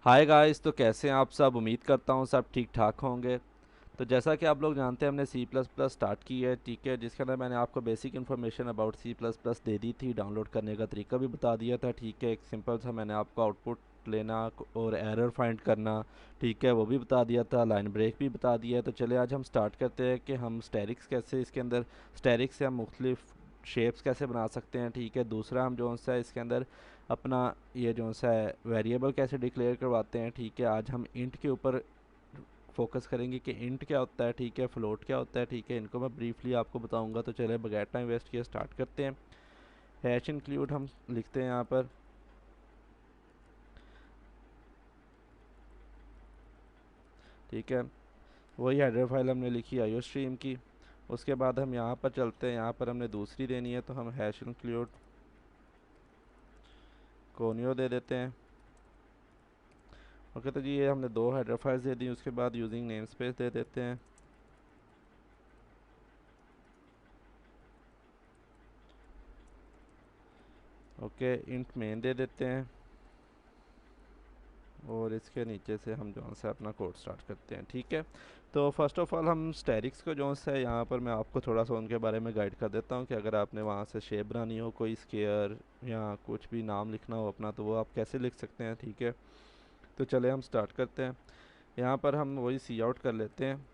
Hi guys, तो कैसे हैं आप सब। उम्मीद करता हूँ सब ठीक ठाक होंगे। तो जैसा कि आप लोग जानते हैं, हमने सी प्लस प्लस स्टार्ट की है, ठीक है, जिसके अंदर मैंने आपको basic information about C plus plus दे दी थी, डाउनलोड करने का तरीका भी बता दिया था, ठीक है। एक सिंपल सा मैंने आपको आउटपुट लेना और एरर फाइंड करना, ठीक है, वो भी बता दिया था, लाइन ब्रेक भी बता दिया है। तो चले आज हम स्टार्ट करते हैं कि हम स्टैरिक्स कैसे इसके अंदर, स्टैरिक्स से हम मुख्तलिफ शेप्स कैसे बना सकते हैं, ठीक है। दूसरा हम जो सा इसके अंदर अपना ये जो सा है वेरिएबल कैसे डिक्लेयर करवाते हैं, ठीक है। आज हम इंट के ऊपर फोकस करेंगे कि इंट क्या होता है, ठीक है, फ्लोट क्या होता है, ठीक है। इनको मैं ब्रीफली आपको बताऊंगा। तो चले बगैर टाइम वेस्ट किए स्टार्ट करते हैं। हैश इंक्लूड हम लिखते हैं यहाँ पर, ठीक है। वही हेडर फाइल हमने लिखी आईओ स्ट्रीम की। उसके बाद हम यहाँ पर चलते हैं, यहाँ पर हमने दूसरी देनी है, तो हम हैश इंक्लूड कोनियो दे देते हैं। ओके, तो जी ये हमने दो हेडर फाइल्स दे दी। उसके बाद यूजिंग नेम स्पेस दे देते हैं। ओके, इंट मेन दे देते हैं। और इसके नीचे से हम जो से अपना कोड स्टार्ट करते हैं, ठीक है। तो फर्स्ट ऑफ ऑल हम स्टैरिक्स को जो है यहाँ पर मैं आपको थोड़ा सा उनके बारे में गाइड कर देता हूँ कि अगर आपने वहाँ से शेप बनानी हो, कोई स्केयर या कुछ भी नाम लिखना हो अपना, तो वो आप कैसे लिख सकते हैं, ठीक है। तो चले हम स्टार्ट करते हैं। यहाँ पर हम वही सी आउट कर लेते हैं।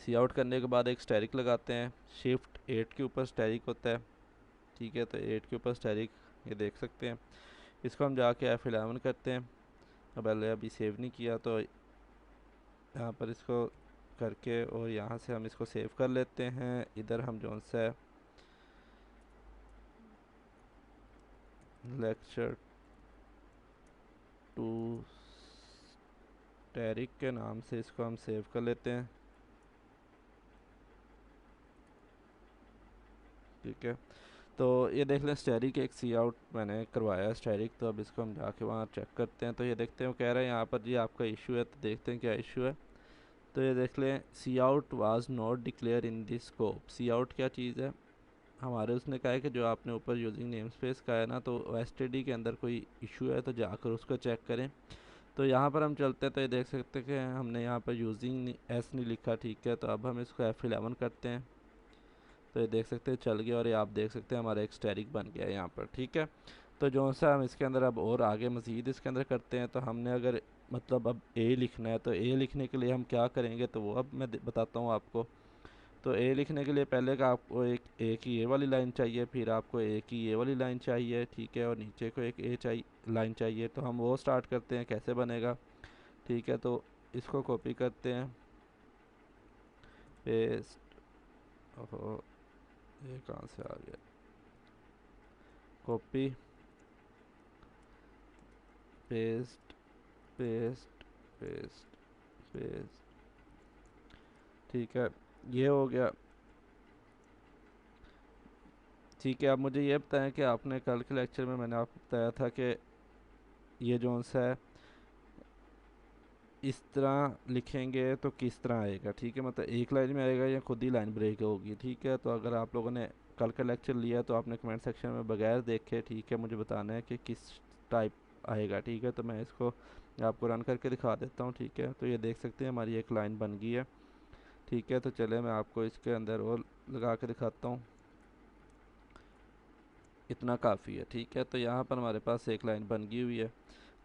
सी आउट करने के बाद एक स्टैरिक लगाते हैं। शिफ्ट 8 के ऊपर स्टैरिक होता है, ठीक है। तो 8 के ऊपर स्टैरिक, ये देख सकते हैं। इसको हम जाके F11 करते हैं। अब पहले अभी सेव नहीं किया, तो यहाँ पर इसको करके और यहाँ से हम इसको सेव कर लेते हैं। इधर हम जो सा लेक्चर टू टैरिक के नाम से इसको हम सेव कर लेते हैं, ठीक है। तो ये देख लें, स्टैरिक एक सी आउट मैंने करवाया है स्टैरिक। तो अब इसको हम जाके वहाँ चेक करते हैं। तो ये देखते हैं, वो कह रहे हैं यहाँ पर जी आपका इशू है। तो देखते हैं क्या इशू है। तो ये देख लें, cout was not declared in this scope. Cout क्या चीज़ है हमारे, उसने कहा है कि जो आपने ऊपर यूजिंग नेम स्पेस का है ना, तो एसटीडी के अंदर कोई इशू है, तो जाकर उसको चेक करें। तो यहाँ पर हम चलते हैं। तो ये देख सकते हैं कि हमने यहाँ पर यूजिंग एस नहीं लिखा, ठीक है। तो अब हम इसको F11 करते हैं। तो ये देख सकते हैं चल गया, और ये आप देख सकते हैं हमारा एक स्टैरिक बन गया है यहाँ पर, ठीक है। तो जो सा हम इसके अंदर अब और आगे मज़ीद इसके अंदर करते हैं, तो हमने अगर मतलब अब ए लिखना है, तो ए लिखने के लिए हम क्या करेंगे, तो वो अब मैं बताता हूँ आपको। तो ए लिखने के लिए पहले का आपको एक ए की ये वाली लाइन चाहिए, फिर आपको ए की ये वाली लाइन चाहिए, ठीक है, और नीचे को एक ए चाहिए लाइन चाहिए। तो हम वो स्टार्ट करते हैं कैसे बनेगा, ठीक है। तो इसको कॉपी करते हैं, पेस्ट, ओहो ये कहाँ से आ गया, copy, paste, paste, paste, paste, ठीक है, ये हो गया, ठीक है। अब मुझे ये बताएं कि आपने कल के लेक्चर में मैंने आपको बताया था कि ये जो सा है इस तरह लिखेंगे तो किस तरह आएगा, ठीक है। मतलब एक लाइन में आएगा या खुद ही लाइन ब्रेक होगी, ठीक है। तो अगर आप लोगों ने कल का लेक्चर लिया, तो आपने कमेंट सेक्शन में बगैर देखे, ठीक है, मुझे बताना है कि किस टाइप आएगा, ठीक है। तो मैं इसको आपको रन करके दिखा देता हूँ, ठीक है। तो ये देख सकते हैं हमारी एक लाइन बन गई है, ठीक है। तो चले मैं आपको इसके अंदर और लगा के दिखाता हूँ। इतना काफ़ी है, ठीक है। तो यहाँ पर हमारे पास एक लाइन बन गई हुई है।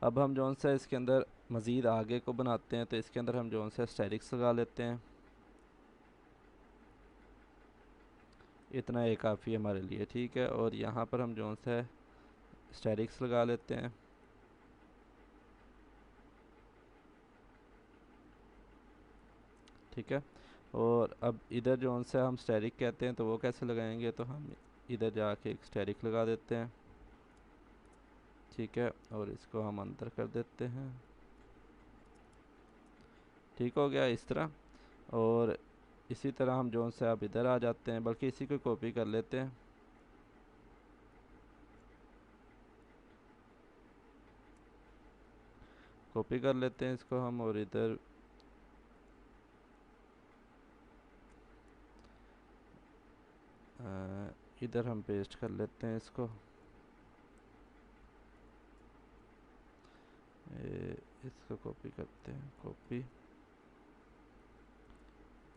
अब हम जौन सा इसके अंदर मज़ीद आगे को बनाते हैं, तो इसके अंदर हम जौन सा स्टैरिक्स लगा लेते हैं। इतना ये काफ़ी है हमारे लिए, ठीक है। और यहाँ पर हम जौन सा स्टैरिक्स लगा लेते हैं, ठीक है। और अब इधर जौन सा हम स्टैरिक कहते हैं, तो वो कैसे लगाएंगे, तो हम इधर जाके एक स्टैरिक लगा देते हैं, ठीक है। और इसको हम अंदर कर देते हैं, ठीक हो गया इस तरह। और इसी तरह हम जौन सा अब इधर आ जाते हैं, बल्कि इसी को कॉपी कर लेते हैं, कॉपी कर लेते हैं इसको हम, और इधर इधर हम पेस्ट कर लेते हैं इसको। इसको कॉपी करते हैं, copy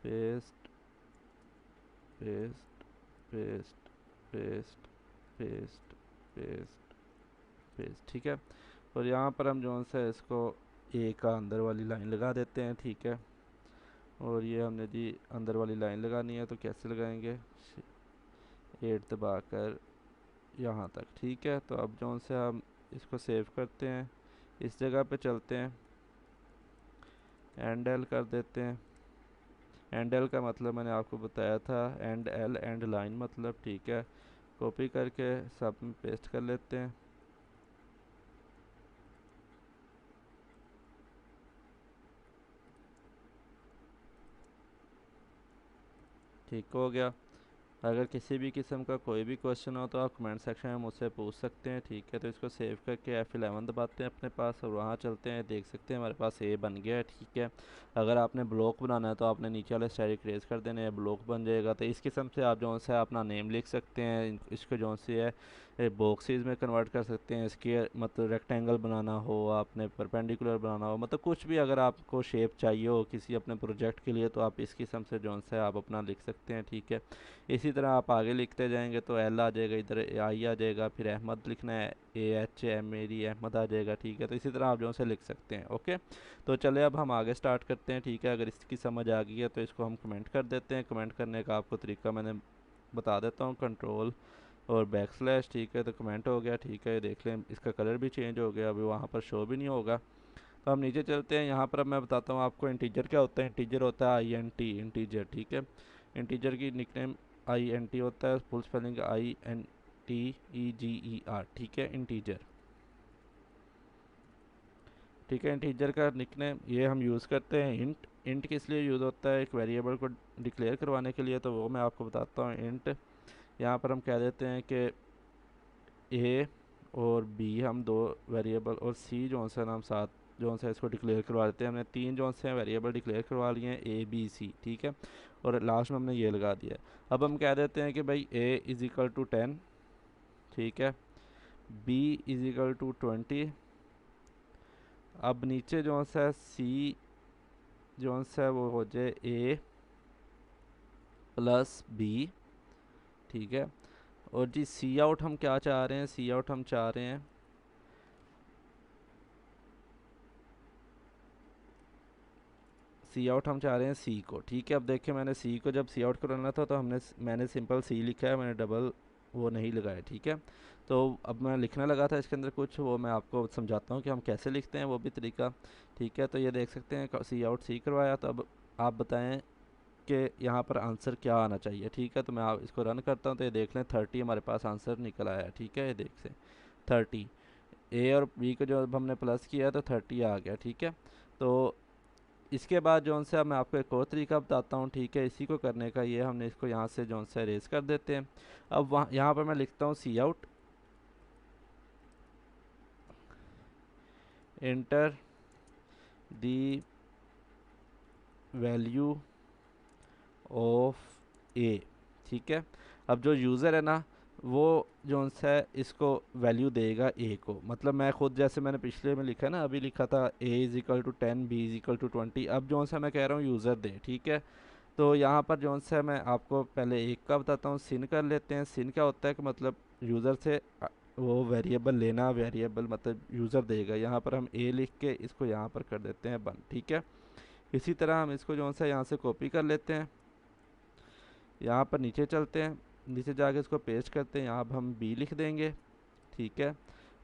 paste paste paste paste paste paste paste, ठीक है। और यहाँ पर हम जो सा इसको ए का अंदर वाली लाइन लगा देते हैं, ठीक है। और ये हमने जी अंदर वाली लाइन लगानी है, तो कैसे लगाएंगे, 8 दबा कर यहाँ तक, ठीक है। तो अब जो से हम इसको सेव करते हैं, इस जगह पे चलते हैं, एंड एल कर देते हैं। एंड एल का मतलब मैंने आपको बताया था, एंड एल एंड लाइन मतलब, ठीक है। कॉपी करके सब में पेस्ट कर लेते हैं, ठीक हो गया। अगर किसी भी किस्म का कोई भी क्वेश्चन हो तो आप कमेंट सेक्शन में मुझसे पूछ सकते हैं, ठीक है। तो इसको सेव करके F11 दबाते हैं अपने पास और वहाँ चलते हैं, देख सकते हैं हमारे पास ए बन गया है, ठीक है। अगर आपने ब्लॉक बनाना है तो आपने नीचे वाले स्टैटिक रेज कर देने हैं, ब्लॉक बन जाएगा। तो इस किस्म से आप जो है अपना नेम लिख सकते हैं, इसको जो सी है बॉक्सेस में कन्वर्ट कर सकते हैं, स्क्वायर मतलब रेक्टेंगल बनाना हो, आपने परपेंडिकुलर बनाना हो, मतलब कुछ भी अगर आपको शेप चाहिए हो किसी अपने प्रोजेक्ट के लिए, तो आप इस किस्म से जो है आप अपना लिख सकते हैं, ठीक है। इसी तरह आप आगे लिखते जाएंगे तो एल आ जाएगा, इधर आई आ जाएगा, फिर अहमद लिखना है, AH मेरी अहमद आ जाएगा, ठीक है। तो इसी तरह आप जो से लिख सकते हैं, ओके। तो चले अब हम आगे स्टार्ट करते हैं, ठीक है। अगर इसकी समझ आ गई है तो इसको हम कमेंट कर देते हैं। कमेंट करने का आपको तरीका मैंने बता देता हूँ, कंट्रोल और बैकस्लैश, ठीक है। तो कमेंट हो गया, ठीक है। देख लें इसका कलर भी चेंज हो गया, अभी वहाँ पर शो भी नहीं होगा। तो हम नीचे चलते हैं, यहाँ पर अब मैं बताता हूँ आपको इंटीजर क्या होता है। इंटीजर होता है INT, इंटीजर, ठीक है। इंटीजर की निकनेम INT होता है, फुल स्पेलिंग INTEGER, ठीक है, इंटीजर, ठीक है। इंटीजर का निकनेम ये हम यूज़ करते हैं इंट। इंट किस लिए यूज़ होता है, एक वेरिएबल को डिक्लेयर करवाने के लिए, तो वो मैं आपको बताता हूँ। इंट यहाँ पर हम कह देते हैं कि ए और बी हम दो वेरिएबल, और सी जो से हम साथ जो से इसको डिक्लेयर करवा देते हैं। हमने तीन जो से वेरिएबल डिक्लेयर करवा लिए हैं, A B C, ठीक है। और लास्ट में हमने ये लगा दिया है। अब हम कह देते हैं कि भाई A = 10, ठीक है, B = 20। अब नीचे जो सा सी जो सा वो हो जाए A+B, ठीक है। और जी सी आउट हम क्या चाह रहे हैं, सी आउट हम चाह रहे हैं सी आउट हम चाह रहे हैं सी को, ठीक है। अब देखिए मैंने सी को जब सी आउट करना था तो मैंने सिंपल सी लिखा है, मैंने डबल वो नहीं लगाया, ठीक है। तो अब मैं लिखने लगा था इसके अंदर कुछ, वो मैं आपको समझाता हूँ कि हम कैसे लिखते हैं, वो भी तरीका, ठीक है। तो ये देख सकते हैं सी आउट सी करवाया। तो अब आप बताएं कि यहाँ पर आंसर क्या आना चाहिए, ठीक है। तो मैं आप इसको रन करता हूँ तो ये देख लें 30 हमारे पास आंसर निकल आया, ठीक है। ये देख से 30, ए और बी को जो अब हमने प्लस किया तो 30 आ गया, ठीक है। तो इसके बाद जो से अब मैं आपको एक और तरीका बताता हूँ, ठीक है। इसी को करने का ये हमने इसको यहाँ से जो से रेस कर देते हैं। अब वहाँ यहाँ पर मैं लिखता हूँ cout, enter the value of A, ठीक है। अब जो यूज़र है ना वो जो सा इसको वैल्यू देगा ए को, मतलब मैं खुद जैसे मैंने पिछले में लिखा है ना, अभी लिखा था A = 10, B = 20। अब जो सा मैं कह रहा हूँ यूज़र दे, ठीक है। तो यहाँ पर जो सा मैं आपको पहले एक का बताता हूँ, सिन कर लेते हैं। सिन क्या होता है कि मतलब यूज़र से वो वेरिएबल लेना, वेरिएबल मतलब यूज़र देगा। यहाँ पर हम ए लिख के इसको यहाँ पर कर देते हैं बंद, ठीक है। इसी तरह हम इसको जो सा यहाँ से कॉपी कर लेते हैं, यहाँ पर नीचे चलते हैं, नीचे जाके इसको पेस्ट करते हैं, यहाँ पर हम बी लिख देंगे, ठीक है।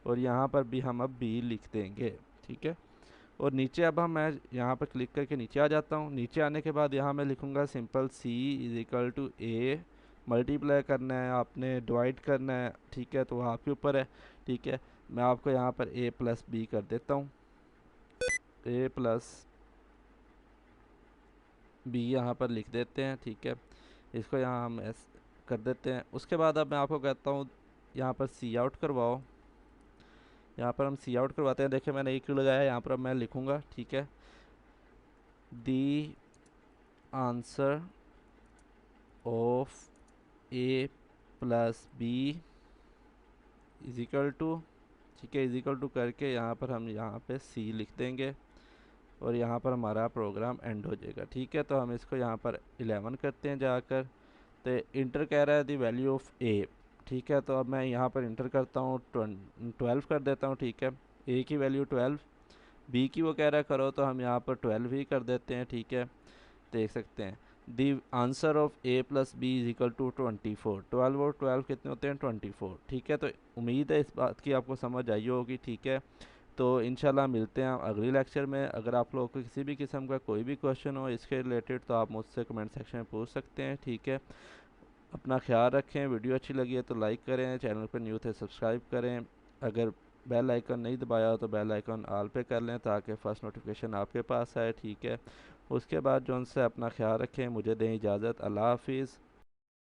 और यहाँ पर भी हम अब बी लिख देंगे, ठीक है। और नीचे अब मैं यहाँ पर क्लिक करके नीचे आ जाता हूँ। नीचे आने के बाद यहाँ मैं लिखूँगा सिंपल C = A, मल्टीप्लाई करना है आपने, डिवाइड करना है, ठीक है। तो वो आपके ऊपर है, ठीक है। मैं आपको यहाँ पर A+B कर देता हूँ, A+B यहाँ पर लिख देते हैं, ठीक है। इसको यहाँ हम कर देते हैं। उसके बाद अब मैं आपको कहता हूँ यहाँ पर सी आउट करवाओ। यहाँ पर हम सी आउट करवाते हैं, देखिए मैंने एक लगाया है, यहाँ पर मैं लिखूँगा, ठीक है, दी आंसर ऑफ A+B = ठीक है, इजिकल टू करके यहाँ पर हम यहाँ पे सी लिख देंगे और यहाँ पर हमारा प्रोग्राम एंड हो जाएगा। ठीक है, तो हम इसको यहाँ पर 11 करते हैं जाकर। तो इंटर कह रहा है दी वैल्यू ऑफ ए। ठीक है, तो अब मैं यहाँ पर इंटर करता हूँ 12 कर देता हूँ। ठीक है, ए की वैल्यू 12, बी की वो कह रहा है करो, तो हम यहाँ पर 12 ही कर देते हैं। ठीक है, देख सकते हैं the answer of A plus B is equal to 24। 12 और 12 कितने होते हैं? 24। ठीक है, तो उम्मीद है इस बात की आपको समझ आई होगी। ठीक है, तो इंशाल्लाह मिलते हैं अगले लेक्चर में। अगर आप लोगों को किसी भी किस्म का कोई भी क्वेश्चन हो इसके रिलेटेड तो आप मुझसे कमेंट सेक्शन में पूछ सकते हैं। ठीक है, अपना ख्याल रखें। वीडियो अच्छी लगी है तो लाइक करें, चैनल पर न्यू थे सब्सक्राइब करें। अगर बेल आइकन नहीं दबाया हो तो बेल आइकन ऑल पे कर लें ताकि फ़र्स्ट नोटिफिकेशन आपके पास आए। ठीक है, उसके बाद जो उनसे अपना ख्याल रखें, मुझे दें इजाज़त। अल्लाह हाफिज़।